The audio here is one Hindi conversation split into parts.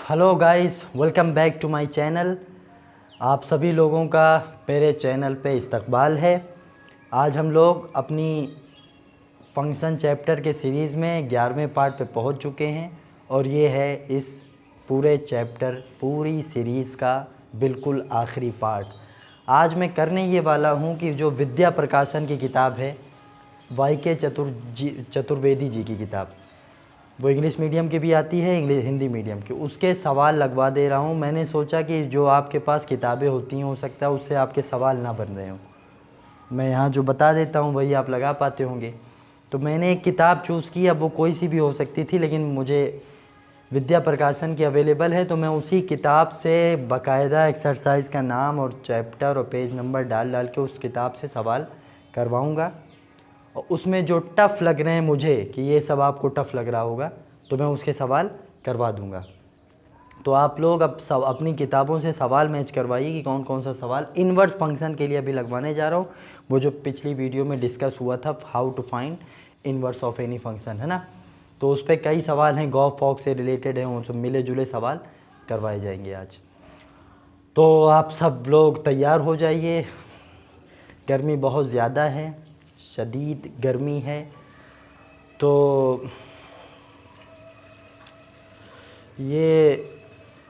Hello guys, welcome back to my channel. आप सभी लोगों का मेरे चैनल पे इस्तकबाल है। आज हम लोग अपनी फंक्शन चैप्टर के सीरीज़ में 11वें पार्ट पे पहुंच चुके हैं और ये है इस पूरे चैप्टर पूरी सीरीज़ का बिल्कुल आखिरी पार्ट। आज मैं करने ये वाला हूँ कि जो विद्या प्रकाशन की किताब है, वाई.के. चतुर्वेदी जी की किताब, वो इंग्लिश मीडियम की भी आती है, हिंदी मीडियम की, उसके सवाल लगवा दे रहा हूँ। मैंने सोचा कि जो आपके पास किताबें होती हैं, हो सकता है उससे आपके सवाल ना बन रहे हों। मैं यहाँ जो बता देता हूँ वही आप लगा पाते होंगे। तो मैंने एक किताब चूज़ की, अब वो कोई सी भी हो सकती थी, लेकिन मुझे विद्या प्रकाशन की अवेलेबल है, तो मैं उसी किताब से बाकायदा एक्सरसाइज का नाम और चैप्टर और पेज नंबर डाल डाल के उस किताब से सवाल करवाऊँगा। और उसमें जो टफ़ लग रहे हैं मुझे, कि ये सब आपको टफ़ लग रहा होगा, तो मैं उसके सवाल करवा दूंगा। तो आप लोग अब सब अपनी किताबों से सवाल मैच करवाइए कि कौन कौन सा सवाल इनवर्स फंक्शन के लिए अभी लगवाने जा रहा हूँ। वो जो पिछली वीडियो में डिस्कस हुआ था, how to find inverse of any function, है ना, तो उस पर कई सवाल हैं, गॉस फॉक्स से रिलेटेड हैं, उन सब मिले जुले सवाल करवाए जाएंगे आज। तो आप सब लोग तैयार हो जाइए। गर्मी बहुत ज़्यादा है, शदीद गर्मी है, तो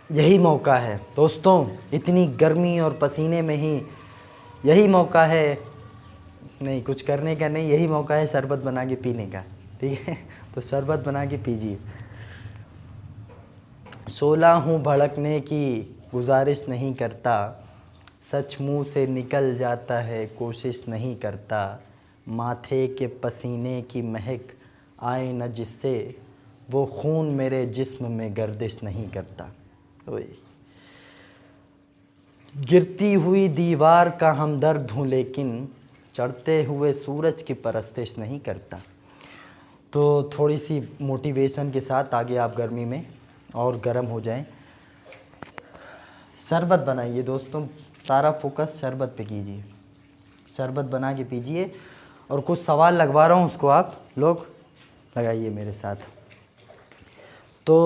यही मौका है दोस्तों, इतनी गर्मी और पसीने में ही यही मौका है, नहीं कुछ करने का नहीं, यही मौका है शरबत बना के पीने का। ठीक है, तो शरबत बना के पीजिए। 16 हूँ भड़कने की गुजारिश नहीं करता, सच मुँह से निकल जाता है कोशिश नहीं करता, माथे के पसीने की महक आए न जिससे, वो खून मेरे जिस्म में गर्दिश नहीं करता। ओए गिरती हुई दीवार का हमदर्द हूँ, लेकिन चढ़ते हुए सूरज की परस्तिश नहीं करता। तो थोड़ी सी मोटिवेशन के साथ आगे आप गर्मी में और गर्म हो जाएं। शरबत बनाइए दोस्तों, सारा फोकस शरबत पे कीजिए, शरबत बना के पीजिए। और कुछ सवाल लगवा रहा हूँ, उसको आप लोग लगाइए मेरे साथ। तो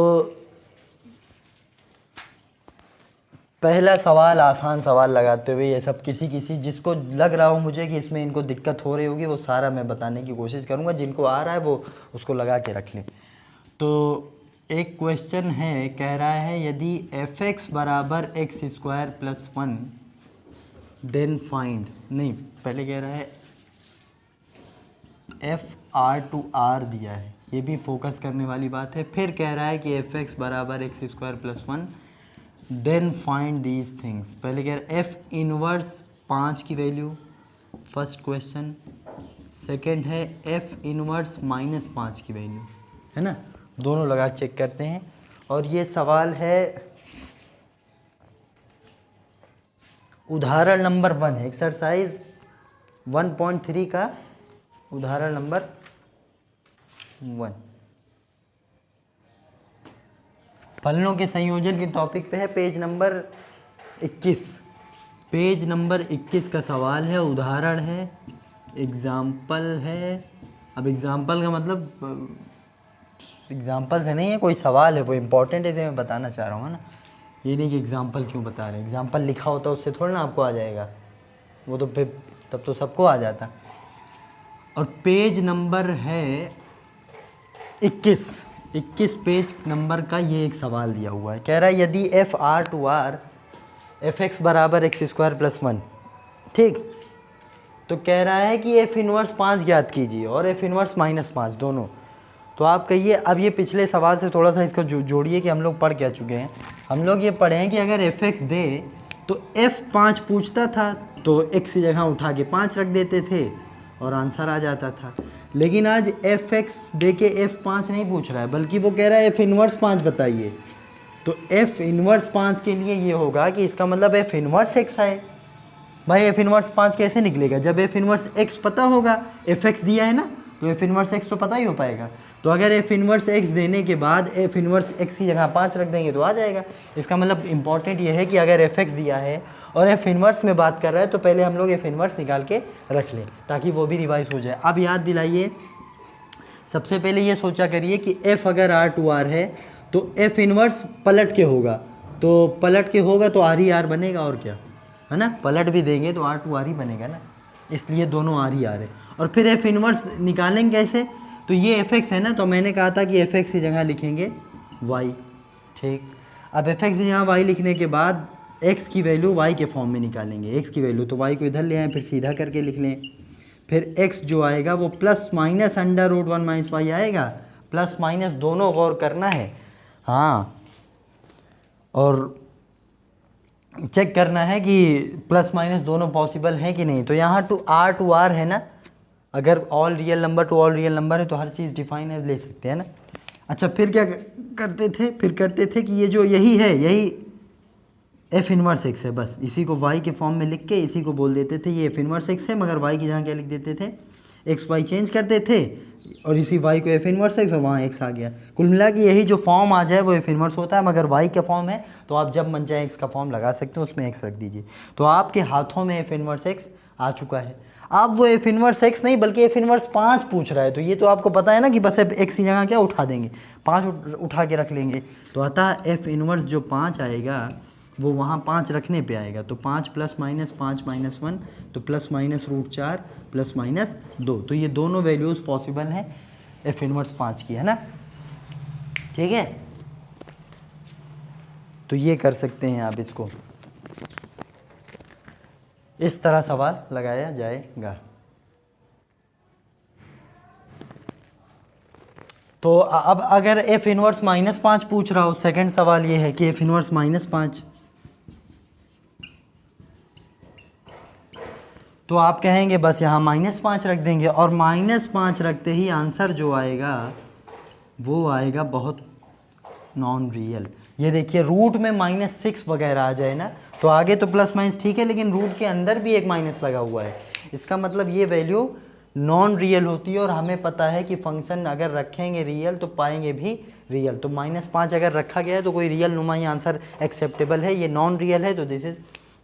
पहला सवाल, आसान सवाल लगाते हुए, ये सब किसी जिसको लग रहा हो मुझे कि इसमें इनको दिक्कत हो रही होगी, वो सारा मैं बताने की कोशिश करूँगा। जिनको आ रहा है वो उसको लगा के रख लें। तो एक क्वेश्चन है, कह रहा है यदि f(x) बराबर x² + 1 देन फाइंड, नहीं पहले कह रहा है f(r)(r) दिया है, ये भी फोकस करने वाली बात है। फिर कह रहा है कि f(x) बराबर x² + 1 then find these things. पहले कह रहा है f इनवर्स 5 की वैल्यू, फर्स्ट क्वेश्चन। सेकंड है f इनवर्स -5 की वैल्यू, है ना, दोनों लगा चेक करते हैं। और ये सवाल है उदाहरण नंबर 1, एक्सरसाइज 1.3 का उदाहरण नंबर 1, फलनों के संयोजन के टॉपिक पे है, पेज नंबर 21। पेज नंबर 21 का सवाल है, उदाहरण है, एग्जाम्पल है। अब एग्जाम्पल का मतलब एग्जाम्पल से नहीं है, कोई सवाल है, वो इम्पोर्टेंट है, इसे मैं बताना चाह रहा हूँ, है ना। ये नहीं कि एग्जाम्पल क्यों बता रहे हैं, एग्जाम्पल लिखा होता उससे थोड़ा ना आपको आ जाएगा, वो तो फिर तब तो सबको आ जाता। और पेज नंबर है 21 पेज नंबर का ये एक सवाल दिया हुआ है। कह रहा है यदि f(r)(r) f(x) बराबर x² + 1, ठीक, तो कह रहा है कि f इनवर्स 5 ज्ञात कीजिए और f इनवर्स -5 दोनों। तो आप कहिए, अब ये पिछले सवाल से थोड़ा सा इसको जोड़िए कि हम लोग पढ़ क्या चुके हैं। हम लोग ये पढ़े हैं कि अगर f(x) दे तो f5 पूछता था, तो x की जगह उठा के 5 रख देते थे और आंसर आ जाता था। लेकिन आज f(x) दे के f5 नहीं पूछ रहा है, बल्कि वो कह रहा है f इनवर्स 5 बताइए। तो f इनवर्स 5 के लिए ये होगा कि इसका मतलब f इनवर्स x है। भाई f इनवर्स 5 कैसे निकलेगा, जब f इनवर्स x पता होगा, fx दिया है ना, तो f इनवर्स x तो पता ही हो पाएगा। तो अगर f इनवर्स x देने के बाद f इनवर्स x की जगह 5 रख देंगे तो आ जाएगा। इसका मतलब इंपॉर्टेंट ये है कि अगर fx दिया है और f इनवर्स में बात कर रहा है, तो पहले हम लोग f इनवर्स निकाल के रख लें ताकि वो भी रिवाइज हो जाए। अब याद दिलाइए, सबसे पहले ये सोचा करिए कि f अगर r2r है तो एफ इनवर्स पलट के होगा, तो पलट के होगा तो आर ही आर बनेगा, और क्या है ना, पलट भी देंगे तो आर टू आर ही बनेगा ना, इसलिए दोनों आर ही आर है। और फिर एफ इनवर्स निकालेंगे कैसे, तो ये एफ एक्स है ना, तो मैंने कहा था कि एफ एक्स की जगह लिखेंगे वाई, ठीक। अब एफ एक्स की जगह वाई लिखने के बाद एक्स की वैल्यू वाई के फॉर्म में निकालेंगे, एक्स की वैल्यू, तो वाई को इधर ले आए, फिर सीधा करके लिख लें, फिर एक्स जो आएगा वो plus minus under root 1 minus Y आएगा, प्लस माइनस दोनों गौर करना है, हाँ, और चेक करना है कि प्लस माइनस दोनों पॉसिबल है कि नहीं। तो यहाँ टू आर है ना, अगर all real number two all real number है तो हर चीज़ डिफाइन है, ले सकते हैं ना। अच्छा, फिर क्या करते थे, फिर करते थे कि ये जो यही है, यही एफ इनवर्स एक्स है, बस इसी को वाई के फॉर्म में लिख के इसी को बोल देते थे ये एफ इनवर्स एक्स है, मगर वाई की जगह क्या लिख देते थे, एक्स वाई चेंज करते थे, और इसी वाई को एफ इनवर्स एक्स, और वहाँ एक्स आ गया। कुल मिला कि यही जो फॉर्म आ जाए वो एफ इनवर्स होता है, मगर वाई का फॉर्म है तो आप जब मन चाहे एक्स का फॉर्म लगा सकते हो, उसमें एक्स रख दीजिए। तो आपके हाथों में एफ इनवर्स एक्स आ चुका है। आप वो एफ इनवर्स एक्स नहीं बल्कि एफ इनवर्स 5 पूछ रहा है, तो ये तो आपको पता है ना कि बस एक्स की जगह क्या उठा देंगे, 5 उठा के रख लेंगे। तो अतः एफ इनवर्स जो 5 आएगा वो वहाँ 5 रखने पे आएगा, तो 5 प्लस माइनस 5 माइनस 1, तो plus minus root 4 plus minus 2, तो ये दोनों वैल्यूज़ पॉसिबल हैं एफ इनवर्स 5 की, है ना, ठीक है। तो ये कर सकते हैं आप, इसको इस तरह सवाल लगाया जाएगा। तो अब अगर एफ इनवर्स -5 पूछ रहा हो, सेकंड सवाल ये है कि एफ इनवर्स -5, तो आप कहेंगे बस यहाँ -5 रख देंगे, और -5 रखते ही आंसर जो आएगा वो आएगा बहुत नॉन रियल। ये देखिए रूट में -6 वगैरह आ जाए ना, तो आगे तो प्लस माइनस ठीक है, लेकिन रूट के अंदर भी एक माइनस लगा हुआ है, इसका मतलब ये वैल्यू नॉन रियल होती है। और हमें पता है कि फंक्शन अगर रखेंगे रियल तो पाएंगे भी रियल, तो -5 अगर रखा गया है तो कोई रियल नुमाई आंसर एक्सेप्टेबल है, ये नॉन रियल है तो दिस इज़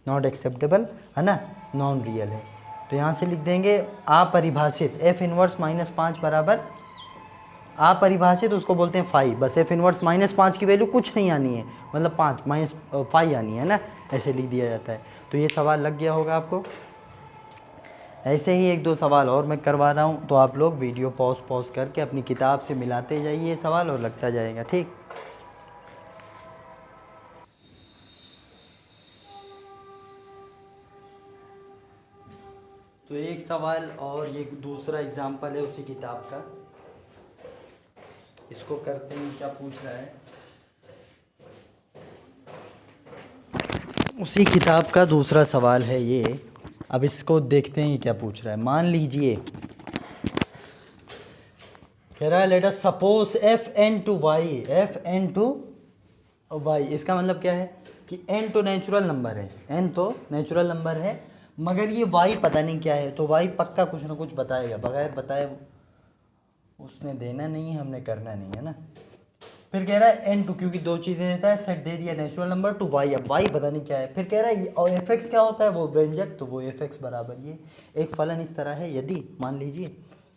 नॉट एक्सेप्टेबल, है ना, नॉन रियल है। तो यहाँ से लिख देंगे अपरिभाषित, एफ इनवर्स -5 बराबर अपरिभाषित, उसको बोलते हैं फाई, बस एफ इनवर्स -5 की वैल्यू कुछ नहीं आनी है, मतलब 5 माइनस फाई आनी है ना, ऐसे लिख दिया जाता है। तो ये सवाल लग गया होगा आपको। ऐसे ही 1-2 सवाल और मैं करवा रहा हूँ, तो आप लोग वीडियो पॉज करके अपनी किताब से मिलाते जाइए सवाल, और लगता जाएगा, ठीक। तो एक सवाल और ये दूसरा एग्जाम्पल है उसी किताब का, इसको करते हैं, क्या पूछ रहा है, उसी किताब का दूसरा सवाल है ये। अब इसको देखते हैं ये क्या पूछ रहा है। मान लीजिए कह रहा है let us suppose F N to Y, इसका मतलब क्या है कि एन तो नेचुरल नंबर है, एन तो नेचुरल नंबर है, मगर ये वाई पता नहीं क्या है, तो वाई पक्का कुछ ना कुछ बताएगा, बगैर बताए उसने देना नहीं है, हमने करना नहीं है ना। फिर कह रहा है n2, क्योंकि 2 चीज़ें देता है, सेट दे दिया नेचुरल नंबर टू वाई, अब वाई पता नहीं क्या है। फिर कह रहा है और एफ एक्स क्या होता है, वो व्यंजक, तो वो एफ एक्स बराबर ये एक फलन इस तरह है यदि, मान लीजिए,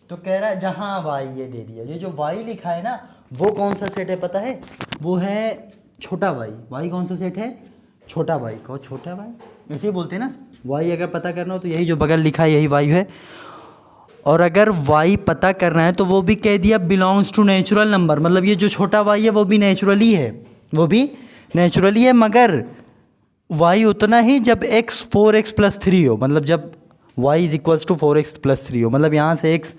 तो कह रहा है जहाँ वाई ये दे दिया, ये जो वाई लिखा है ना वो कौन सा सेट है पता है, वो है छोटा वाई। वाई कौन सा सेट है, छोटा वाई। कहो छोटा वाई, ऐसे ही बोलते हैं ना, वाई अगर पता करना हो तो यही जो बगल लिखा है यही वाई है, और अगर y पता करना है तो वो भी कह दिया बिलोंग्स टू नेचुरल नंबर, मतलब ये जो छोटा y है वो भी नेचुरली है, वो भी नेचुरली है, मगर y उतना ही जब x 4x + 3 हो, मतलब जब y = 4x + 3 हो, मतलब यहाँ से x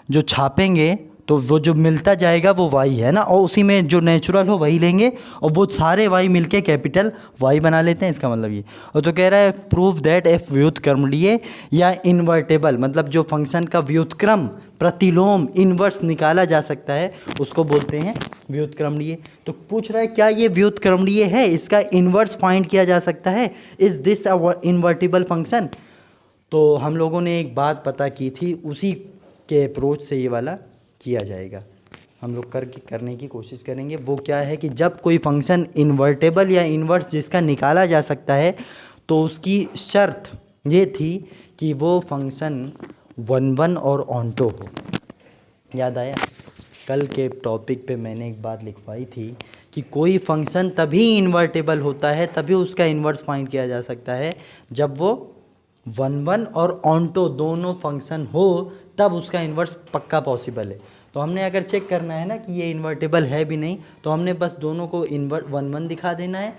जो छापेंगे तो वो जो मिलता जाएगा वो y है ना, और उसी में जो नेचुरल हो वही लेंगे, और वो सारे y मिलके कैपिटल Y बना लेते हैं, इसका मतलब ये। और तो कह रहा है प्रूव दैट एफ व्युत्क्रमणीय या इन्वर्टेबल, मतलब जो फंक्शन का व्युत्क्रम प्रतिलोम इन्वर्स निकाला जा सकता है उसको बोलते हैं व्युत्क्रमणीय। तो पूछ रहा है क्या ये व्युत्क्रमणीय है, इसका इन्वर्स फाइंड किया जा सकता है, is this a invertible function. तो हम लोगों ने एक बात पता की थी, उसी के अप्रोच से ये वाला किया जाएगा, हम लोग करने की कोशिश करेंगे। वो क्या है कि जब कोई फंक्शन इन्वर्टेबल या इन्वर्स जिसका निकाला जा सकता है तो उसकी शर्त ये थी कि वो फंक्शन 1-1 और ऑन्टो हो। याद आया, कल के टॉपिक पे मैंने एक बात लिखवाई थी कि कोई फंक्शन तभी इन्वर्टेबल होता है, तभी उसका इन्वर्स फाइंड किया जा सकता है जब वो 1 और ऑन्टो दोनों फंक्शन हो, तब उसका इन्वर्स पक्का पॉसिबल है। तो हमने अगर चेक करना है ना कि ये इन्वर्टेबल है भी नहीं, तो हमने बस दोनों को 1 दिखा देना है,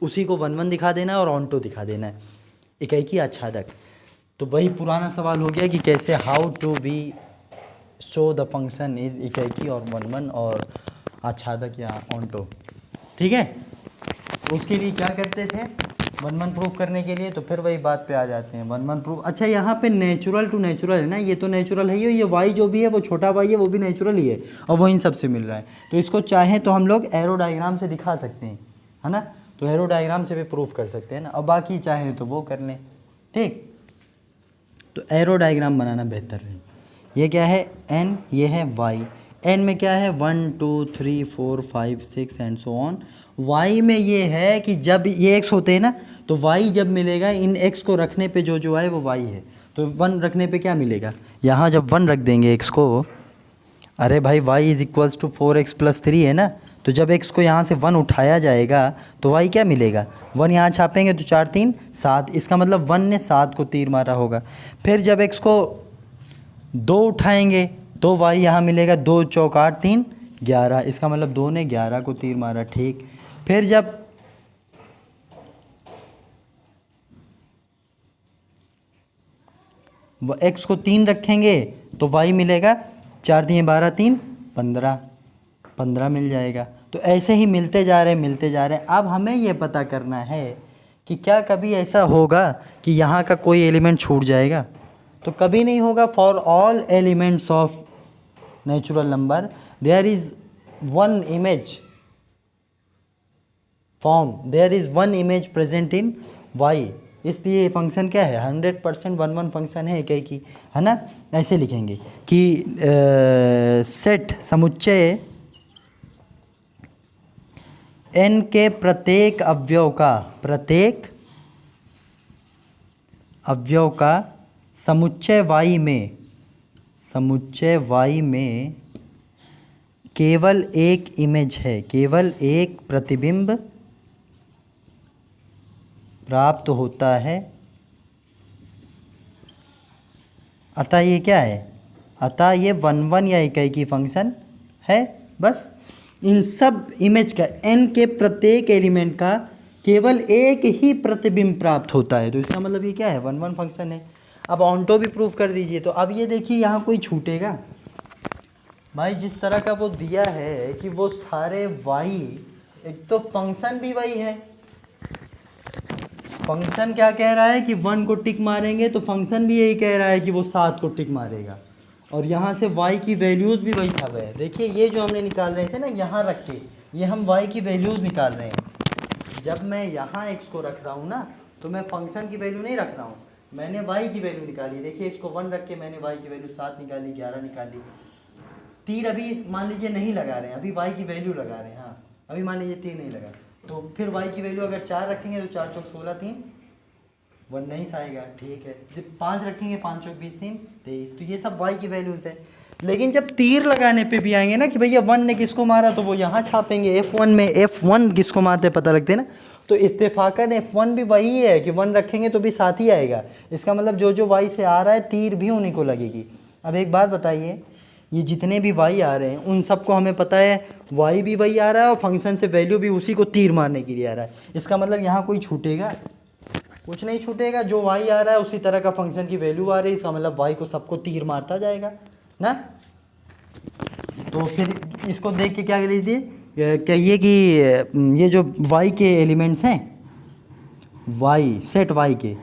उसी को 1 दिखा देना है और ऑन्टो दिखा देना है, इकाई आच्छादक। तो वही पुराना सवाल हो गया कि कैसे how to we show the function is इकाई और 1 और आच्छादक या ऑन्टो। ठीक है, उसके लिए क्या करते थे 1 प्रूफ करने के लिए, तो फिर वही बात पे आ जाते हैं 1 प्रूफ। अच्छा, यहाँ पे नेचुरल टू नेचुरल है ना, ये तो नेचुरल है ही, ये वाई जो भी है वो छोटा वाई है वो भी नेचुरल ही है और वो इन सब से मिल रहा है। तो इसको चाहें तो हम लोग एरो डायग्राम से दिखा सकते हैं, है ना, तो एरो डायग्राम से भी प्रूफ कर सकते हैं ना, और बाकी चाहें तो वो कर लें। ठीक, तो एरो डायग्राम बनाना बेहतर है। ये क्या है n, ये है y। n में क्या है 1 2 3 4 5 6 एंड सो ऑन। y में ये है कि जब ये x होते हैं ना, तो y जब मिलेगा इन x को रखने पे जो आए वो y है। तो 1 रखने पे क्या मिलेगा, यहाँ जब 1 रख देंगे x को, अरे भाई y is equals to 4x + 3 है ना, तो जब x को यहाँ से 1 उठाया जाएगा तो y क्या मिलेगा, 1 यहाँ छापेंगे तो 4 3 7, इसका मतलब 1 ने 7 को तीर मारा होगा। फिर जब x को 2 उठाएंगे तो y यहाँ मिलेगा 2 चौक 8 3 11, इसका मतलब 2 ने 11 को तीर मारा। ठीक, फिर जब x को 3 रखेंगे तो y मिलेगा 4 3 12 3 15, 15 मिल जाएगा। तो ऐसे ही मिलते जा रहे हैं। अब हमें ये पता करना है कि क्या कभी ऐसा होगा कि यहाँ का कोई एलिमेंट छूट जाएगा, तो कभी नहीं होगा। For all elements of natural number there is 1 image form, there is 1 image present in y। इसलिए ये फंक्शन क्या है 100% 1 फंक्शन है इकाई की, है ना। ऐसे लिखेंगे कि सेट समुच्चय n के प्रत्येक अवयव का समुच्चय y में केवल एक इमेज है, केवल एक प्रतिबिंब प्राप्त होता है। अतः ये क्या है, अतः ये 1 या इकाई की फंक्शन है। बस इन सब इमेज का n के प्रत्येक एलिमेंट का केवल एक ही प्रतिबिंब प्राप्त होता है, तो इसका मतलब ये क्या है 1 फंक्शन है। अब ऑन्टो भी प्रूफ कर दीजिए। तो अब ये देखिए यहाँ कोई छूटेगा भाई, जिस तरह का वो दिया है कि वो सारे y, एक तो फंक्शन भी वही है, फंक्शन क्या कह रहा है कि 1 को टिक मारेंगे, तो फंक्शन भी यही कह रहा है कि वो 7 को टिक मारेगा, और यहाँ से y की वैल्यूज़ भी वही सब है। देखिए ये जो हमने निकाल रहे थे ना यहाँ रख के, ये हम y की वैल्यूज़ निकाल रहे हैं। जब मैं यहाँ x को रख रहा हूँ ना, तो मैं फंक्शन की वैल्यू नहीं रख रहा हूँ, मैंने y की वैल्यू निकाली। देखिए x को 1 रख के मैंने y की वैल्यू 7 निकाली, 11 निकाली। तीर अभी मान लीजिए नहीं लगा रहे हैं, अभी y की वैल्यू लगा रहे हैं। हाँ, अभी मान लीजिए तीर नहीं लगा, तो फिर y की वैल्यू अगर 4 रखेंगे तो 4 चौक 16 3 1 नहीं आएगा। ठीक है, जब 5 रखेंगे 5 चौक 20 3 23, तो ये सब y की वैल्यूज़ है। लेकिन जब तीर लगाने पे भी आएंगे ना कि भैया 1 ने किसको मारा, तो वो यहाँ छापेंगे F1 में। F1 किसको मारते पता लगते ना, तो इत्तेफाकन F1 भी वही है कि 1 रखेंगे तो भी 7 ही आएगा। इसका मतलब जो y से आ रहा है तीर भी उन्हीं को लगेगी। अब एक बात बताइए, ये जितने भी y आ रहे हैं उन सबको हमें पता है y भी वही आ रहा है और फंक्शन से वैल्यू भी उसी को तीर मारने के लिए आ रहा है। इसका मतलब यहाँ कोई छूटेगा, कुछ नहीं छूटेगा। जो y आ रहा है उसी तरह का फंक्शन की वैल्यू आ रही है, इसका मतलब y को सबको तीर मारता जाएगा ना। तो फिर इसको देख के क्या लीजिए, कहिए कि ये जो y के एलिमेंट्स हैं, y सेट y के,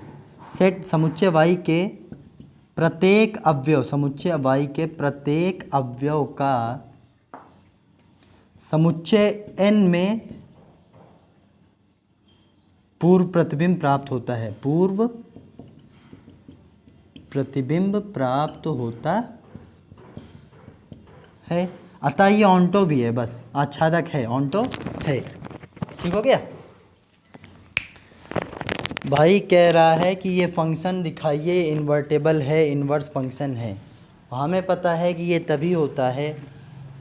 सेट समुच्चय y के प्रत्येक अवयव, समुच्चय y के प्रत्येक अवयव का समुच्चय n में पूर्व प्रतिबिंब प्राप्त होता है, पूर्व प्रतिबिंब प्राप्त होता है। अतः ये ऑन्टो भी है, बस आच्छादक है, ऑन्टो है। ठीक हो गया। भाई कह रहा है कि ये फंक्शन दिखाइए इन्वर्टेबल है, इन्वर्स फंक्शन है। हमें पता है कि ये तभी होता है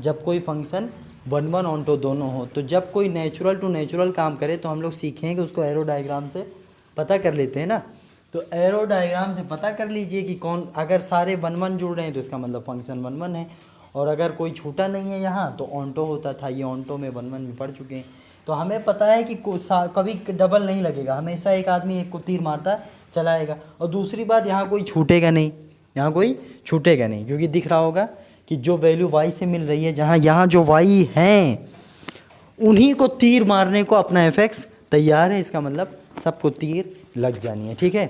जब कोई फंक्शन 1 1 ऑन्टो दोनों हो। तो जब कोई नेचुरल टू नेचुरल काम करे तो हम लोग सीखेंगे उसको एरो डायग्राम से पता कर लेते हैं ना। तो एरो डायग्राम से पता कर लीजिए कि कौन, अगर सारे 1 1 जुड़ रहे हैं तो इसका मतलब फंक्शन 1 1 है, और अगर कोई छूटा नहीं है यहाँ तो ऑन्टो होता था। ये ऑन्टो में 1 1 में पढ़ चुके हैं। तो हमें पता है कि कभी डबल नहीं लगेगा, हमेशा एक आदमी एक को तीर मारता चलाएगा। और दूसरी बात, यहाँ कोई छूटेगा नहीं, यहाँ कोई छूटेगा नहीं, क्योंकि दिख रहा होगा कि जो वैल्यू y से मिल रही है, जहाँ यहाँ जो y हैं उन्हीं को तीर मारने को अपना fx तैयार है। इसका मतलब सबको तीर लग जानी है, ठीक है।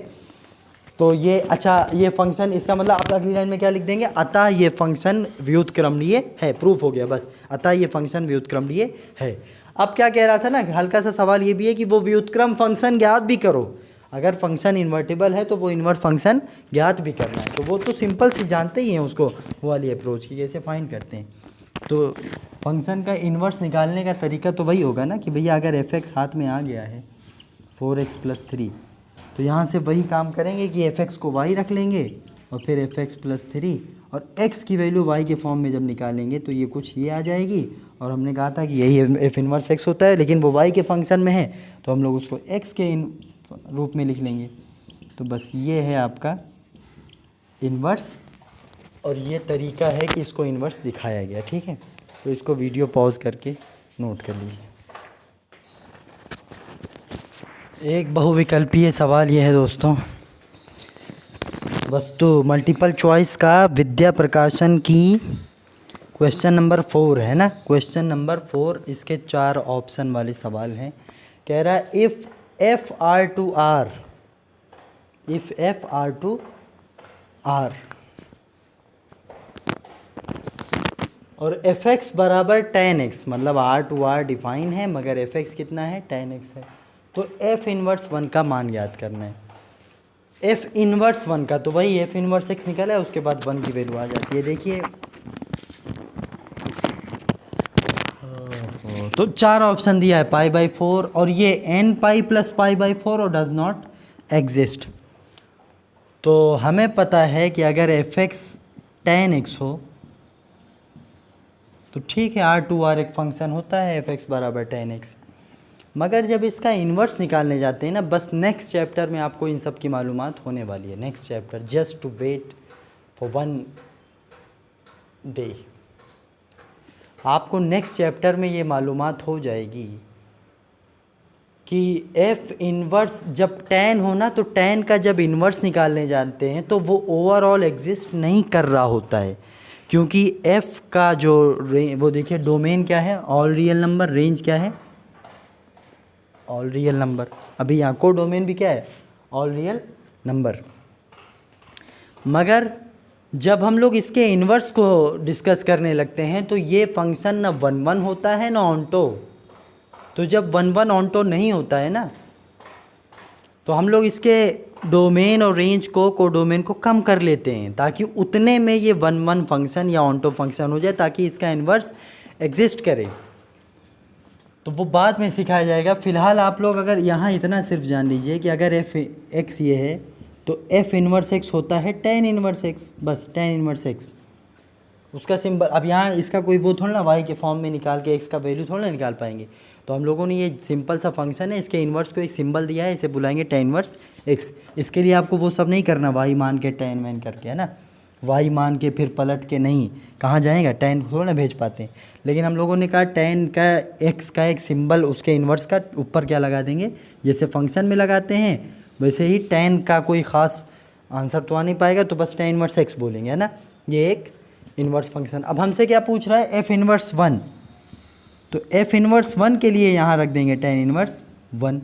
तो ये अच्छा, ये फंक्शन, इसका मतलब आप अगली लाइन में क्या लिख देंगे, अतः ये फंक्शन व्युत्क्रमणीय है। प्रूफ हो गया बस, अतः ये फंक्शन व्युत्क्रमणीय है। अब क्या कह रहा था ना, हल्का सा सवाल ये भी है कि वो व्युत्क्रम फंक्शन ज्ञात भी करो। अगर फंक्शन इन्वर्टिबल है तो वो इन्वर्स फंक्शन ज्ञात भी करना है। तो वो तो सिंपल से जानते ही हैं उसको, वो वाली अप्रोच की कैसे फाइंड करते हैं। तो फंक्शन का इन्वर्स निकालने का तरीका तो वही होगा ना कि भैया अगर fx हाथ में आ गया है 4x + 3, तो यहाँ से वही काम करेंगे कि fx को y रख लेंगे और फिर fx + 3, और x की वैल्यू y के फॉर्म में जब निकालेंगे तो ये कुछ ये आ जाएगी। और हमने कहा था कि यही f इन्वर्स x होता है, लेकिन वो y के फंक्शन में है तो हम लोग उसको x के रूप में लिख लेंगे। तो बस ये है आपका इन्वर्स, और ये तरीका है कि इसको इन्वर्स दिखाया गया, ठीक है। तो इसको वीडियो पॉज करके नोट कर लीजिए। एक बहुविकल्पीय सवाल ये है दोस्तों, वस्तु मल्टीपल चॉइस का विद्या प्रकाशन की क्वेश्चन नंबर 4 है ना। क्वेश्चन नंबर 4, इसके 4 ऑप्शन वाले सवाल हैं। कह रहा है if f r to r, if f r to r और fx बराबर tan x, मतलब r to r डिफाइन है मगर fx कितना है, tan x है। तो f इन्वर्स 1 का मान याद करना है। f इन्वर्स 1 का तो वही f इन्वर्स x निकला है, उसके बाद 1 की वैल्यू आ जाती है। देखिए तो 4 ऑप्शन दिया है, π/4 और ये n π + π/4 और डज नॉट एग्जिस्ट। तो हमें पता है कि अगर fx tan x हो तो ठीक है, r to r एक फंक्शन होता है fx बराबर tan x। मगर जब इसका इन्वर्स निकालने जाते हैं ना, बस नेक्स्ट चैप्टर में आपको इन सब की मालूमात होने वाली है। Next chapter, just to wait for 1 day, आपको नेक्स्ट चैप्टर में ये मालूमात हो जाएगी कि f इन्वर्स जब tan हो ना, तो tan का जब इन्वर्स निकालने जाते हैं तो वो ओवरऑल एग्जिस्ट नहीं कर रहा होता है, क्योंकि f का जो वो देखिए डोमेन क्या है, ऑल रियल नंबर, रेंज क्या है, ऑल रियल नंबर। अभी यहाँ को डोमेन भी क्या है, ऑल रियल नंबर। मगर जब हम लोग इसके इन्वर्स को डिस्कस करने लगते हैं तो ये फंक्शन ना 1 1 होता है ना ऑन्टो। तो जब 1 1 ऑन्टो नहीं होता है ना, तो हम लोग इसके डोमेन और रेंज को कोडोमेन को कम कर लेते हैं ताकि उतने में ये 1 1 फंक्शन या ऑन्टो फंक्शन हो जाए, ताकि इसका इन्वर्स एग्जिस्ट करे। तो वो बाद में सिखाया जाएगा। फ़िलहाल आप लोग अगर यहाँ इतना सिर्फ जान लीजिए कि अगर f(x) ये है तो f इन्वर्स x होता है tan इन्वर्स x, बस tan इन्वर्स x उसका सिंबल। अब यहाँ इसका कोई वो थोड़ा ना y के फॉर्म में निकाल के x का वैल्यू थोड़ा ना निकाल पाएंगे। तो हम लोगों ने ये सिंपल सा फंक्शन है, इसके इन्वर्स को एक सिंबल दिया है, इसे बुलाएंगे tan इन्वर्स x। इसके लिए आपको वो सब नहीं करना y मान के tan वैन करके, है ना, y मान के फिर पलट के नहीं, कहाँ जाएगा, tan थोड़ा ना भेज पाते हैं। लेकिन हम लोगों ने कहा tan का x का एक सिंबल उसके इन्वर्स का ऊपर क्या लगा देंगे, जैसे फंक्शन में लगाते हैं वैसे ही tan का कोई ख़ास आंसर तो आ नहीं पाएगा, तो बस tan इन्वर्स x बोलेंगे, है ना। ये एक इन्वर्स फंक्शन। अब हमसे क्या पूछ रहा है, f इन्वर्स 1, तो f इन्वर्स 1 के लिए यहाँ रख देंगे tan इन्वर्स 1।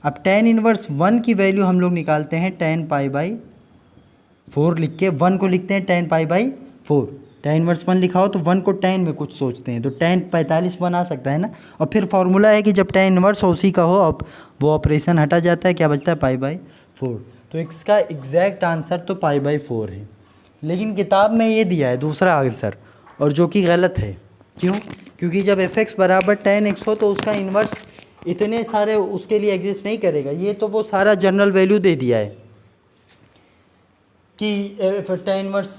अब tan इन्वर्स 1 की वैल्यू हम लोग निकालते हैं tan π/4 लिख के, 1 को लिखते हैं tan π/4। tan इन्वर्स 1 लिखा हो तो 1 को tan में कुछ सोचते हैं, तो tan 45 1 आ सकता है ना। और फिर फॉर्मूला है कि जब tan इन्वर्स हो उसी का हो, अब वो ऑपरेशन हटा जाता है, क्या बचता है π/4। तो इसका एग्जैक्ट आंसर तो π/4 है, लेकिन किताब में ये दिया है दूसरा आंसर, और जो कि गलत है। क्यों? क्योंकि जब fx बराबर tan x हो तो उसका इन्वर्स इतने सारे उसके लिए एग्जिस्ट नहीं करेगा। ये तो वो सारा जनरल वैल्यू दे दिया है कि tan इन्वर्स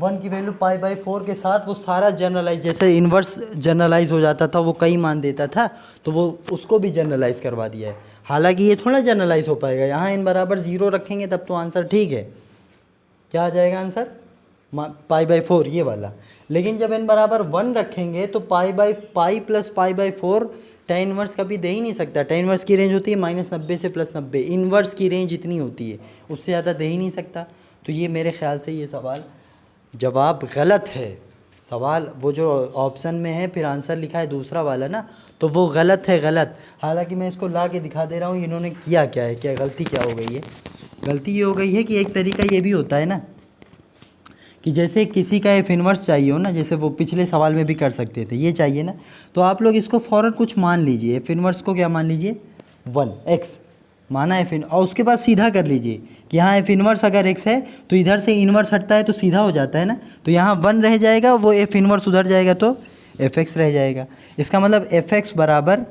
1 की वैल्यू π/4 के साथ वो सारा जनरलाइज, जैसे इन्वर्स जनरलाइज हो जाता था, वो कई मान देता था, तो वो उसको भी जनरलाइज करवा दिया है। हालांकि ये थोड़ा जनरलाइज हो पाएगा, यहाँ n बराबर 0 रखेंगे तब तो आंसर ठीक है। क्या आ जाएगा आंसर? π/4 ये वाला। लेकिन जब n बराबर 1 रखेंगे तो पाई प्लस π/4 tan इनवर्स कभी दे ही नहीं सकता। tan इनवर्स की रेंज होती है -90 से +90, इन्वर्स की रेंज इतनी होती है, उससे ज़्यादा दे ही नहीं सकता। तो ये मेरे ख्याल से ये सवाल जवाब गलत है। सवाल वो जो ऑप्शन में है फिर आंसर लिखा है दूसरा वाला ना, तो वो गलत है, गलत। हालांकि मैं इसको ला के दिखा दे रहा हूँ इन्होंने किया क्या है, क्या गलती क्या हो गई है। गलती ये हो गई है कि एक तरीका ये भी होता है ना कि जैसे किसी का एफ इनवर्स चाहिए हो ना, जैसे वो पिछले सवाल में भी कर सकते थे, ये चाहिए ना, तो आप लोग इसको फ़ौरन कुछ मान लीजिए। एफ इनवर्स को क्या मान लीजिए? 1x माना एफ इन, और उसके बाद सीधा कर लीजिए कि यहाँ एफ इनवर्स अगर x है तो इधर से इनवर्स हटता है तो सीधा हो जाता है ना, तो यहाँ 1 रह जाएगा, वो एफ इनवर्स उधर जाएगा तो एफ एक्स रह जाएगा। इसका मतलब एफ एक्स बराबर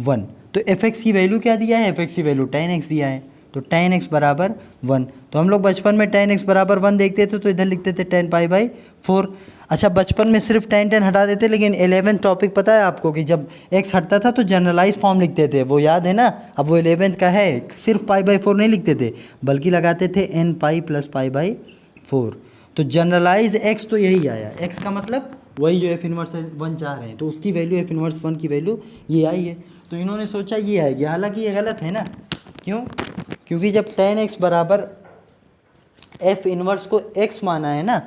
1। तो एफ एक्स की वैल्यू क्या दिया है? एफ एक्स की वैल्यू tan x दिया है, तो tan x बराबर 1। तो हम लोग बचपन में tan x बराबर 1 देखते थे तो इधर लिखते थे tan π/4। अच्छा, बचपन में सिर्फ tan हटा देते, लेकिन 11th टॉपिक पता है आपको कि जब x हटता था तो जनरलाइज फॉर्म लिखते थे, वो याद है ना? अब वो 11th का है, सिर्फ π/4 नहीं लिखते थे बल्कि लगाते थे n पाई प्लस π/4। तो जनरलाइज x तो यही आया, x का मतलब वही जो एफ इनवर्स 1 चाह रहे हैं, तो उसकी वैल्यू एफ इनवर्स 1 की वैल्यू ये आई है। तो इन्होंने सोचा ये आएगी, हालांकि ये गलत है ना। क्यों? क्योंकि जब tan x बराबर एफ इनवर्स को x माना है ना,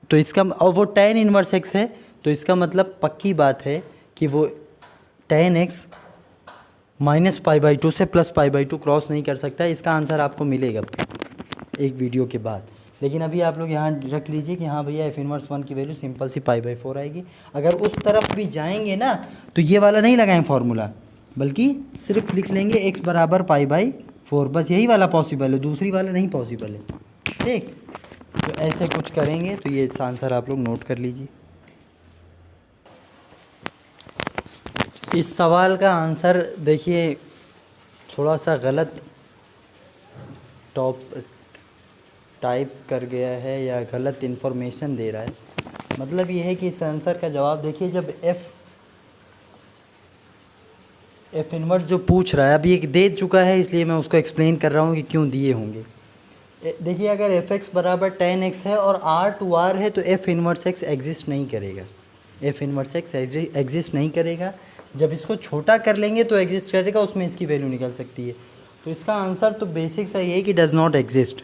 तो इसका, और वो tan इनवर्स x है, तो इसका मतलब पक्की बात है कि वो tan x -π/2 से +π/2 क्रॉस नहीं कर सकता। इसका आंसर आपको मिलेगा एक वीडियो के बाद। लेकिन अभी आप लोग यहाँ रख लीजिए कि हाँ भैया एफ इनवर्स 1 की वैल्यू सिंपल सी π/4 आएगी। अगर उस तरफ भी जाएंगे ना तो ये वाला नहीं लगाएं फॉर्मूला, बल्कि सिर्फ लिख लेंगे x बराबर π/4, बस यही वाला पॉसिबल है, दूसरी वाला नहीं पॉसिबल है। ठीक, तो ऐसे कुछ करेंगे तो ये आंसर आप लोग नोट कर लीजिए। इस सवाल का आंसर देखिए थोड़ा सा गलत टाइप कर गया है या गलत इन्फॉर्मेशन दे रहा है। मतलब ये है कि इस आंसर का जवाब देखिए, जब एफ इनवर्स जो पूछ रहा है अभी एक दे चुका है, इसलिए मैं उसको एक्सप्लेन कर रहा हूँ कि क्यों दिए होंगे। देखिए अगर एफ एक्स बराबर tan x है और r टू r है तो एफ इनवर्स x एग्जिस्ट नहीं करेगा, एफ इनवर्स x एग्जिस्ट नहीं करेगा। जब इसको छोटा कर लेंगे तो एग्जिस्ट करेगा, उसमें इसकी वैल्यू निकल सकती है। तो इसका आंसर तो बेसिक सा ये है कि डज़ नॉट एग्जिस्ट।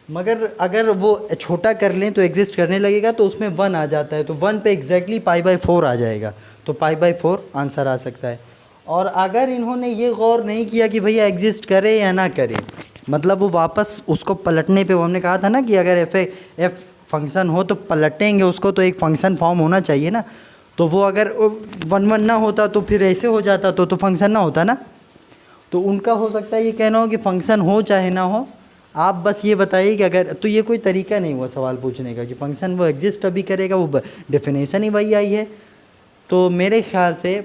मगर अगर वो छोटा कर लें तो एग्जिस्ट करने लगेगा, तो उसमें 1 आ जाता है, तो 1 पे एग्जैक्टली π/4 आ जाएगा, तो π/4 आंसर आ सकता है। और अगर इन्होंने ये गौर नहीं किया कि भैया एग्जिस्ट करे या ना करे, मतलब वो वापस उसको पलटने पे, वो हमने कहा था ना कि अगर एफ फंक्शन हो तो पलटेंगे उसको, तो एक फंक्शन फॉर्म होना चाहिए ना। तो वो अगर 1 ना होता तो फिर ऐसे हो जाता, तो फंक्शन ना होता ना। तो उनका हो सकता है ये कहना हो कि फंक्शन हो चाहे ना हो, आप बस ये बताइए कि अगर, तो ये कोई तरीका नहीं हुआ सवाल पूछने का कि फंक्शन वो एग्जिस्ट अभी करेगा, वो डेफिनेशन ही वही आई है। तो मेरे ख्याल से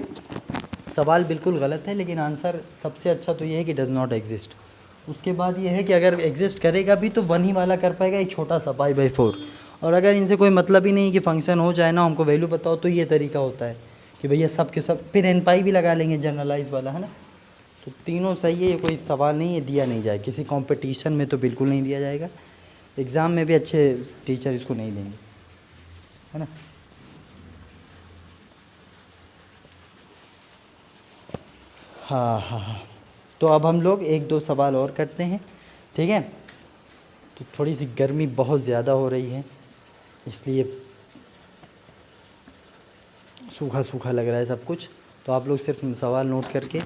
सवाल बिल्कुल गलत है, लेकिन आंसर सबसे अच्छा तो ये है कि डज़ नॉट एग्जिस्ट। उसके बाद ये है कि अगर एग्जिस्ट करेगा भी तो 1 ही वाला कर पाएगा, एक छोटा सा π/4। और अगर इनसे कोई मतलब ही नहीं कि फंक्शन हो जाए ना, हमको वैल्यू बताओ, तो ये तरीका होता है कि भैया सब के सब फिर n पाई भी लगा लेंगे जनरलाइज वाला, है ना। तो तीनों सही है, ये कोई सवाल नहीं है, दिया नहीं जाए किसी कंपटीशन में, तो बिल्कुल नहीं दिया जाएगा। एग्ज़ाम में भी अच्छे टीचर इसको नहीं देंगे, है ना। हाँ, तो अब हम लोग 1-2 सवाल और करते हैं, ठीक है। तो थोड़ी सी गर्मी बहुत ज़्यादा हो रही है, इसलिए सूखा सूखा लग रहा है सब कुछ। तो आप लोग सिर्फ सवाल नोट करके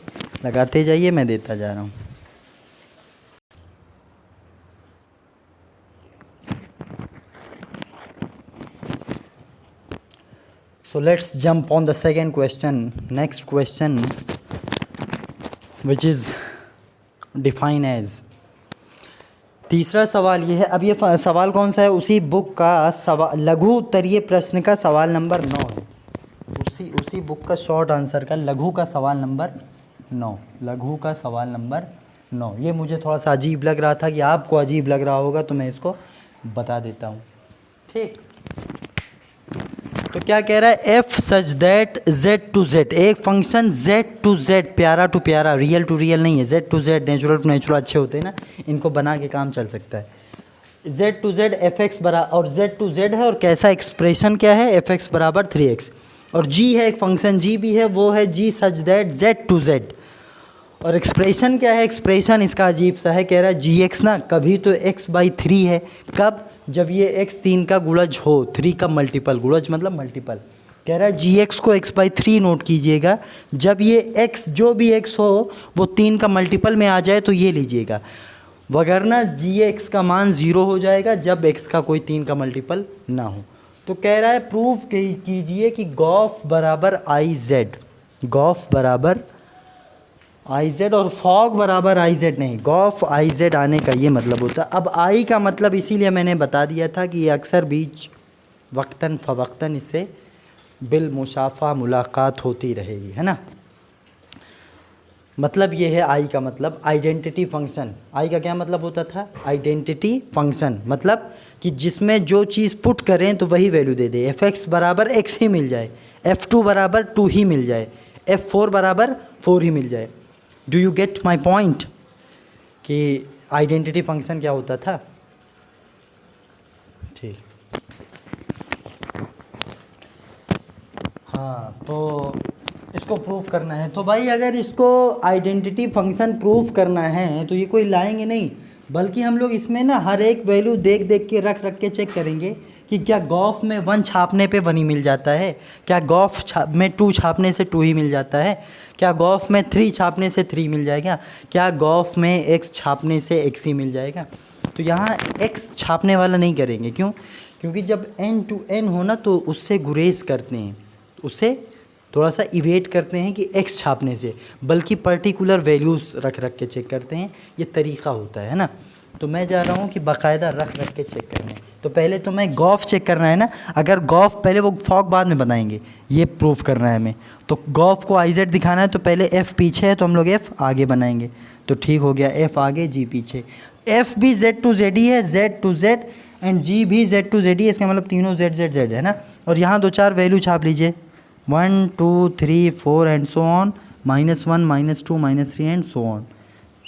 लगाते जाइए, मैं देता जा रहा हूँ। So let's jump on the second question. Next question, which is define as। तीसरा सवाल ये है, अब ये सवाल कौन सा है? उसी बुक का सवाल, लघु उत्तरीय प्रश्न का सवाल नंबर 9 है। उसी बुक का शॉर्ट आंसर का लघु का सवाल नंबर 9, लघु का सवाल नंबर 9। ये मुझे थोड़ा सा अजीब लग रहा था कि आपको अजीब लग रहा होगा, तो मैं इसको बता देता हूँ। ठीक, तो क्या कह रहा है, F such that Z to Z, एक फंक्शन जेड टू जेड, प्यारा टू प्यारा, रियल टू रियल नहीं है, Z to Z, natural to natural अच्छे होते हैं ना, इनको बना के काम चल सकता है। Z to Z F X बराबर, और जेड टू जेड है, और कैसा एक्सप्रेशन क्या है, एफ एक्स बराबर 3x, और जी है एक फंक्शन, जी भी है, वो है जी such that Z to Z. और एक्सप्रेशन क्या है, एक्सप्रेशन इसका अजीब सा है, कह रहा है जी एक्स ना कभी तो x/3 है, कब, जब ये x 3 का गुणज हो, 3 का मल्टीपल, गुणज मतलब मल्टीपल, कह रहा है जी एक्स को x/3 नोट कीजिएगा, जब ये x जो भी x हो वो 3 का मल्टीपल में आ जाए तो ये लीजिएगा, वगरना जी एक्स का मान 0 हो जाएगा जब x का कोई 3 का मल्टीपल ना हो। तो कह रहा है प्रूव कीजिए कि गॉफ बराबर आई जेड, गॉफ बराबर आई जेड और फॉग बराबर आई जेड नहीं, गॉफ आई जेड आने का ये मतलब होता है। अब आई का मतलब इसीलिए मैंने बता दिया था कि ये अक्सर बीच वक्तन फ़वक्तन इससे बिल मुशाफा मुलाकात होती रहेगी, है ना। मतलब ये है आई का मतलब आइडेंटिटी फंक्शन। आई का क्या मतलब होता था, आइडेंटिटी फंक्शन, मतलब कि जिसमें जो चीज़ पुट करें तो वही वैल्यू दे दे, एफ एक्स बराबर एक्स ही मिल जाए, F2 बराबर 2 ही मिल जाए, F4 बराबर 4 ही मिल जाए। Do you get my point कि आइडेंटिटी फंक्शन क्या होता था। ठीक, हाँ, तो इसको प्रूफ करना है। तो भाई अगर इसको आइडेंटिटी फंक्शन प्रूफ करना है तो ये कोई लाएंगे नहीं, बल्कि हम लोग इसमें ना हर एक वैल्यू देख देख के रख रख के चेक करेंगे कि क्या गॉफ में 1 छापने पे 1 ही मिल जाता है, क्या गॉफ में 2 छापने से 2 ही मिल जाता है, क्या गॉफ में 3 छापने से 3 मिल जाएगा, क्या गॉफ में x छापने से x ही मिल जाएगा। तो यहाँ x छापने वाला नहीं करेंगे, क्यों, क्योंकि जब n टू n हो ना तो उससे गुरेज करते हैं, उससे थोड़ा सा इवेट करते हैं कि x छापने से, बल्कि पर्टिकुलर वैल्यूज़ रख रख के चेक करते हैं, ये तरीक़ा होता है ना। तो मैं जा रहा हूँ कि बाकायदा रख रख के चेक करना है। तो पहले तो मैं गॉफ चेक करना है ना, अगर गॉफ पहले, वो फॉग बाद में बताएंगे, ये प्रूफ करना है हमें। तो गॉफ को आई जेड दिखाना है तो पहले f पीछे है तो हम लोग f आगे बनाएंगे। तो ठीक हो गया, f आगे g पीछे, f भी z टू z ही है, z to z, and g भी z टू z ही है, इसका मतलब तीनों z z z है ना। और यहाँ 2-4 वैल्यू छाप लीजिए, 1 2 3 4 and so on, -1 -2 -3 and so on,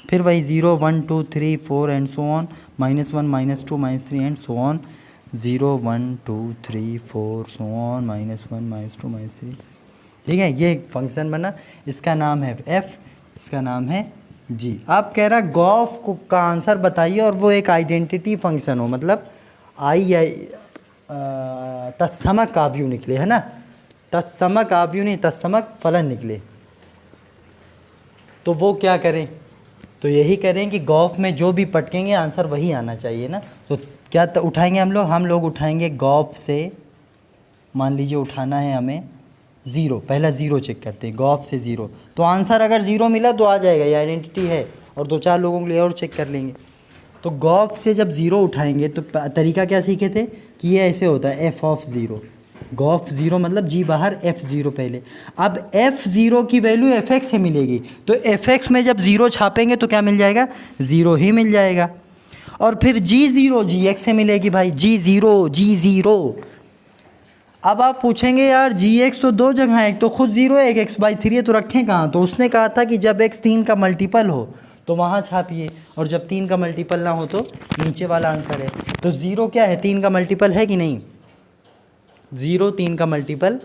फिर वही 0 1 2 3 4 and so on, -1 -2 -3 and so on, 0 1 2 3 4 so on, -1 -2 -3। ठीक है, ये फंक्शन बना, इसका नाम है f, इसका नाम है g। आप कह रहा गॉफ को का आंसर बताइए और वो एक आइडेंटिटी फंक्शन हो, मतलब आई तत्समक काव्यू निकले, है ना, तत्समक आव्यू नहीं, तत्समक फलन निकले। तो वो क्या करें, तो यही करें कि गॉफ में जो भी पटकेंगे आंसर वही आना चाहिए ना। तो क्या उठाएंगे हम लोग उठाएंगे गॉफ से, मान लीजिए उठाना है हमें 0, पहला 0 चेक करते हैं, गॉफ से 0, तो आंसर अगर 0 मिला तो आ जाएगा, ये आइडेंटिटी है। और 2-4 लोगों के लिए और चेक कर लेंगे। तो गॉफ से जब 0 उठाएंगे तो तरीका क्या सीखे थे कि ये ऐसे होता है, f ऑफ 0, गॉफ 0 मतलब g बाहर, f0 पहले। अब f0 की वैल्यू fx से मिलेगी, तो fx में जब 0 छापेंगे तो क्या मिल जाएगा, 0 ही मिल जाएगा। और फिर g0 gx से मिलेगी भाई, g0। अब आप पूछेंगे यार gx तो 2 जगह है, एक तो खुद 0 है, एक x/3 है, तो रखें कहाँ। तो उसने कहा था कि जब x 3 का मल्टीपल हो तो वहाँ छापिए, और जब 3 का मल्टीपल ना हो तो नीचे वाला आंसर है। तो 0 क्या है, 3 का मल्टीपल है कि नहीं, 0 3 का मल्टीपल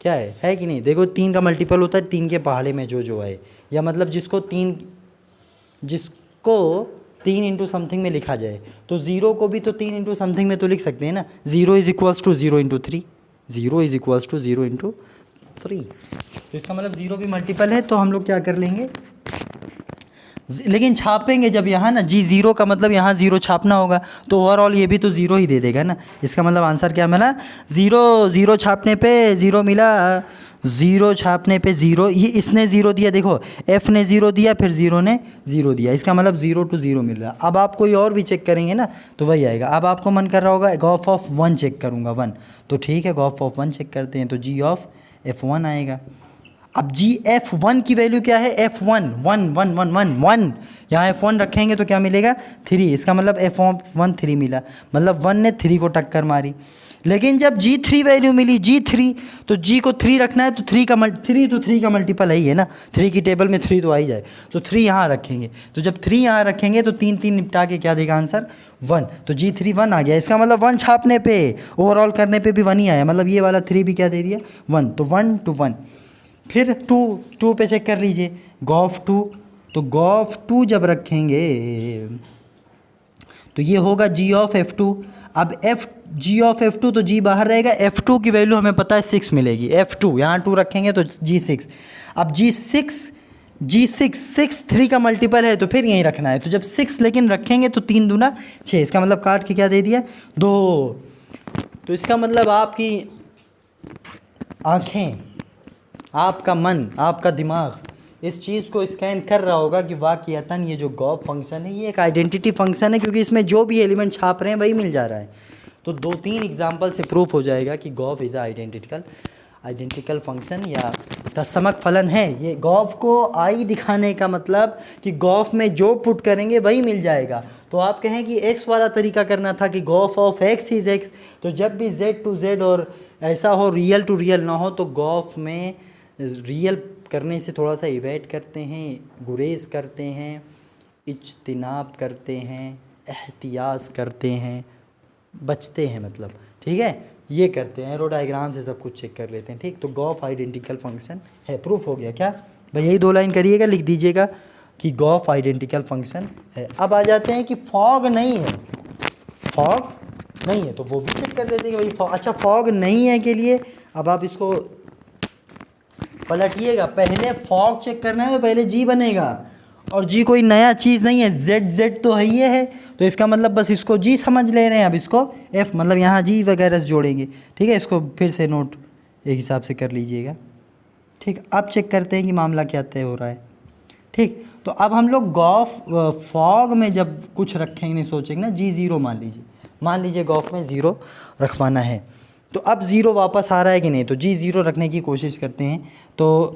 क्या है कि नहीं। देखो 3 का मल्टीपल होता है 3 के पहाड़े में जो है, या मतलब जिसको 3 इंटू समथिंग में लिखा जाए, तो 0 को भी तो 3 इंटू समथिंग में तो लिख सकते हैं ना। 0 is equals to 0 into 3, 0 is equals to 0 into 3। तो इसका मतलब 0 भी मल्टीपल है, तो हम लोग क्या कर लेंगे, लेकिन छापेंगे जब यहाँ ना g0 का मतलब यहाँ 0 छापना होगा, तो ओवरऑल ये भी तो 0 ही दे देगा ना। इसका मतलब आंसर क्या मिला, 0 छापने पे 0 मिला, 0 छापने पे 0, ये इसने 0 दिया, देखो f ने 0 दिया, फिर 0 ने 0 दिया, इसका मतलब 0 टू 0 मिल रहा। अब आप कोई और भी चेक करेंगे ना तो वही आएगा। अब आपको मन कर रहा होगा गॉफ ऑफ 1 चेक करूँगा, 1, तो ठीक है गॉफ ऑफ 1 चेक करते हैं, तो g ऑफ f1 आएगा। अब जी एफ वन की वैल्यू क्या है, F one one one one one one, यहाँ एफ वन रखेंगे तो क्या मिलेगा, 3। इसका मतलब एफ वन 3 मिला, मतलब 1 ने 3 को टक्कर मारी। लेकिन जब जी थ्री वैल्यू मिली, जी थ्री, तो जी को 3 रखना है तो 3 का मल्टीपल है ही है ना, 3 की टेबल में 3 तो आ ही जाए, तो 3 यहाँ रखेंगे। तो जब 3 यहाँ रखेंगे तो 3 3 निपटा के क्या देगा आंसर, 1। तो जी थ्री 1 आ गया। इसका मतलब 1 छापने पे, ओवरऑल करने पे भी 1 ही आया, मतलब ये वाला 3 भी क्या दे दिया, 1। तो 1 to 1। फिर 2 पे चेक कर लीजिए, गॉफ 2। तो गॉफ 2 जब रखेंगे तो ये होगा जी ऑफ F2। अब जी ऑफ F2 तो जी बाहर रहेगा, F2 की वैल्यू हमें पता है 6 मिलेगी। F2 यहाँ 2 रखेंगे तो G6। अब G6 3 का मल्टीपल है तो फिर यहीं रखना है। तो जब 6 लेकिन रखेंगे तो 3 दूना 6, इसका मतलब काट के क्या दे दिया, 2। तो इसका मतलब आपकी आँखें, आपका मन, आपका दिमाग इस चीज़ को स्कैन कर रहा होगा कि वाक़ईतन ये जो गॉफ फंक्शन है ये एक आइडेंटिटी फंक्शन है, क्योंकि इसमें जो भी एलिमेंट छाप रहे हैं वही मिल जा रहा है। तो 2-3 एग्जांपल से प्रूफ हो जाएगा कि गॉफ इज़ आइडेंटिकल फंक्शन या तत्समक फलन है। ये गॉफ को आई दिखाने का मतलब कि गॉफ में जो पुट करेंगे वही मिल जाएगा। तो आप कहें कि एक्स वाला तरीका करना था कि Gauff of x is x, तो जब भी जेड टू जेड और ऐसा हो, रियल टू रियल ना हो, तो गॉफ में रियल करने से थोड़ा सा इवेट करते हैं, गुरेज करते हैं, इज्तिनाब करते हैं, एहतियास करते हैं, बचते हैं, मतलब ठीक है, ये करते हैं। एरो डायग्राम से सब कुछ चेक कर लेते हैं, ठीक। तो गॉफ आइडेंटिकल फंक्शन है, प्रूफ हो गया क्या भाई, यही 2 लाइन करिएगा, लिख दीजिएगा कि गॉफ आइडेंटिकल फंक्शन है। अब आ जाते हैं कि फॉग नहीं है, फॉग नहीं है तो वो भी चेक कर लेते हैं कि भाई अच्छा फॉग नहीं है के लिए अब आप इसको पलटिएगा, पहले फॉग चेक करना है तो पहले जी बनेगा, और जी कोई नया चीज़ नहीं है, जेड तो है ही है, तो इसका मतलब बस इसको जी समझ ले रहे हैं। अब इसको एफ मतलब यहाँ जी वगैरह से जोड़ेंगे, ठीक है। इसको फिर से नोट एक हिसाब से कर लीजिएगा, ठीक। अब चेक करते हैं कि मामला क्या तय हो रहा है, ठीक। तो अब हम लोग गॉफ फॉग में जब कुछ रखेंगे सोचेंगे ना, जी 0 मान लीजिए गॉफ में 0 रखवाना है, तो अब 0 वापस आ रहा है कि नहीं, तो जी 0 रखने की कोशिश करते हैं। तो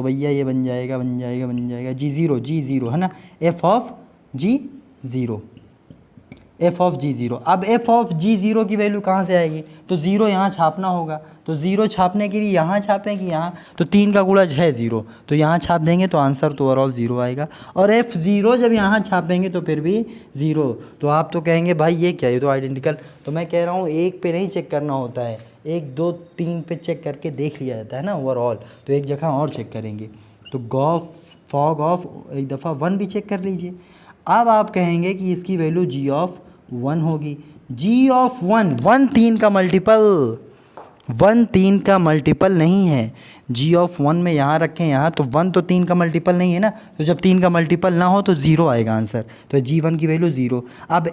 भैया ये बन जाएगा जी ज़ीरो है ना, एफ ऑफ जी ज़ीरो। अब एफ ऑफ जी ज़ीरो की वैल्यू कहाँ से आएगी, तो 0 यहाँ छापना होगा। तो 0 छापने के लिए यहाँ छापें कि यहाँ, तो 3 का गुणज है 0, तो यहाँ छाप देंगे तो आंसर तो ओवरऑल 0 आएगा। और F0 जब यहाँ छापेंगे तो फिर भी 0। तो आप तो कहेंगे भाई ये क्या, ये तो आइडेंटिकल। तो मैं कह रहा हूँ 1 पे नहीं चेक करना होता है, 1 2 3 पे चेक करके देख लिया जाता है ना ओवरऑल, तो एक जगह और चेक करेंगे। तो गॉफ फॉग ऑफ एक दफ़ा 1 भी चेक कर लीजिए। अब आप कहेंगे कि इसकी वैल्यू जी ऑफ 1 होगी। जी ऑफ 1 3 का मल्टीपल, 1 3 का मल्टीपल नहीं है। जी ऑफ 1 में यहाँ रखें यहाँ, तो 1 तो 3 का मल्टीपल नहीं है ना, तो जब 3 का मल्टीपल ना हो तो 0 आएगा आंसर। तो G1 की वैल्यू 0। अब